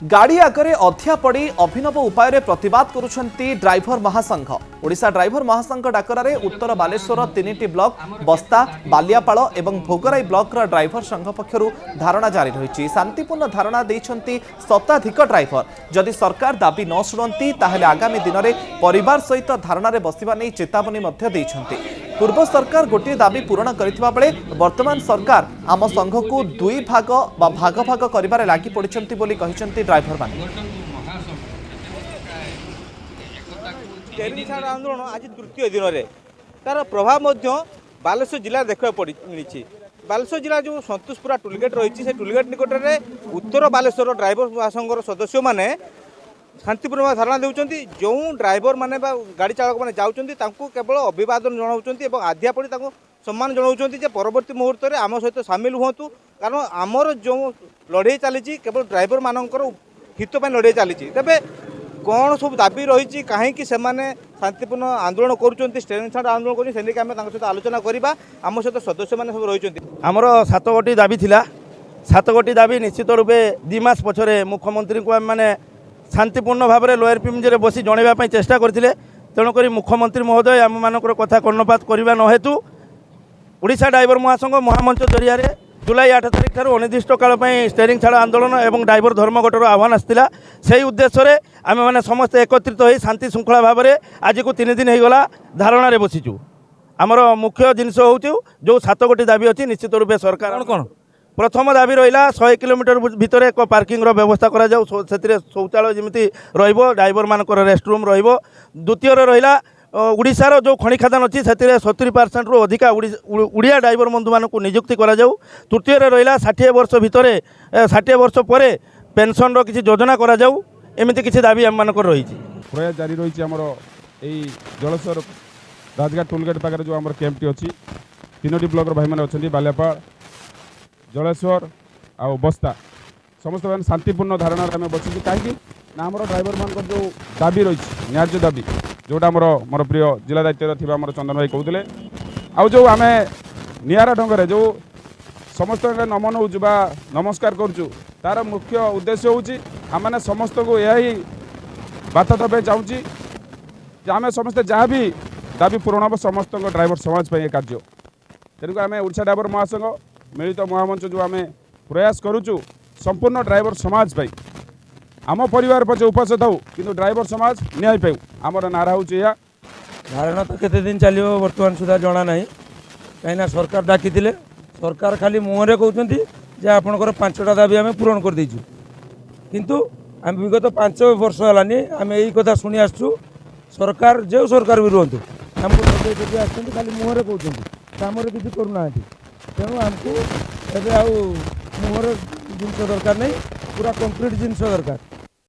गाड़ी आगे अधिया पड़ी अभिनव उपाय प्रतिवाद करुछंती ड्राइवर महासंघ। ओडिशा ड्राइवर महासंघ डाकरारे उत्तर बालेश्वर 3टी ब्लॉक बस्ता बालियापाल एवं भोगराई ब्लॉक ड्राइवर संघ पक्षरु धारणा जारी रही। शांतिपूर्ण धारणा देइछंती शताधिक ड्राइवर। जदि सरकार दाबी न शुणती ताहेले आगामी दिन में परिवार सहित धारणा बसिबा नै चेतावनी मध्य देइछंती। पूर्व सरकार गोटे दाबी पूरण करथिबा बेले वर्तमान सरकार आम संघ को दुई भाग बा भाग भाग करिबारे लागि पड़िछंती बोली कहिछंती ड्राइवर माने। आंदोलन आज तृतीय दिन में तार प्रभाव बालेश्वर जिला देखा मिली। बालेश्वर जिला जो संतोषपुरा टोलगेट रही है टोलगेट निकट में उत्तर बालेश्वर ड्राइवर महासंघर सदस्य मैंने शांतिपूर्ण धारणा देउछंती। जो ड्राइवर माने गाड़ी चालक मैंने जाउछंती तांको केवल अभिवादन जनाउछंती एवं आध्या पड़ी तांको सम्मान जनाउछंती जे परवर्ती मुहूर्त में आम सहित सामिल हुंतु। कारण आमर जो लड़ाई चली केवल ड्राइवर मानकर हित पर लड़ाई चली। तेबे कौन सब दाबी रही कहीं से शांतिपूर्ण आंदोलन करुँच स्टेरिंग छाड़ आंदोलन कर सहित आलोचना करवा आम सहित सदस्य मैंने सब रही। आमर 7 गोटी दाबी थिला 7 गोटी दाबी निश्चित रूपे 2 मास पछरे मुख्यमंत्री को मैंने शांतिपूर्ण भाव में लोयर पिमजे बसी जनवाई चेष्टा करते। तेणुक मुख्यमंत्री महोदय आम मानकर कथा कर्णपात करवा न हेतु ओडिशा ड्राइवर महासंघ महामंच जरिया जुलाई 8 तारिख ठार अनिर्दिष्ट काल स्टेरिंग छाड़ आंदोलन एवं ड्राइवर धर्मघटर आह्वान आसाला। से उद्देश्य आम मैंने समस्ते एकत्रित हो शांति श्रृंखला भाव में आज को 3 दिन होगा धारणा बसीचु। आमर मुख्य जिनस हूँ जो 7 गोटी दाबी अच्छी निश्चित रूपे सरकार कौन प्रथम दाबी रहा 100 किलोमीटर भितर एक पार्किंग व्यवस्था करा जाऊ शौचालय जमी ड्राइवर मानकर रेस्टरूम द्वितीय रहा ओडिशार जो खनि खादान अच्छी से 70% रु अधिका उड़िया ड्राइवर बंधु मानक नियुक्ति करा जाऊ। तृतीय रहा 60 वर्ष भितर 60 वर्ष पर पेंशन रो किसी योजना करा जाऊ। एमती किसी दाबी आम मानकर रही प्रयास जारी रही आमर यही जलेश्वर राजघाट टोलगेट पाखे जो आम कैंपटी अच्छी 3टी ब्लॉक भाई मैंने अच्छा बालियापाल जलेश्वर आ बस्ता समस्त मैंने शांतिपूर्ण धारणा आम बसुँ कहीं आमर ड्राइवर मान जो दाबी रही न्याय्य दाबी जोटा मोर प्रिय जिला दायित्व थी आम चंदन भाई कहते आउ जो आम निरा ढंग जो समस्त नमन हो नमस्कार करुँ तार मुख्य उद्देश्य हूँ आम मैंने समस्त को यही बार्ता देवाई चाहूँगी आम समस्ते जहाँ भी दाबी पूरण हम समस्त ड्राइवर समाज पर कार्य। तेणुक आम ओडिशा ड्राइवर महासंघ मिलित महामंच जो आम प्रयास करुचु संपूर्ण ड्राइवर समाज पाई आम परिवार पचे उपास था कि ड्राइवर समाज न्याय पाऊ आमर नारा हूँ या धारणा तो केते दिन चलो बर्तमान सुधा जना ना कहीं सरकार डाकी सरकार खाली मुहरे कहते आपणकर 5टा दाबी आम पूरण कर देचु किंतु आम विगत 5 वर्ष है आम यही कथा शुणी आसु सरकार जो सरकार भी रुहतु आमको आसते खाली मुहरे कहते काम किसी करूना तेणु आमको एवं मुहर जिनस दरकार नहीं पूरा कंक्रीट जिनस दरकार।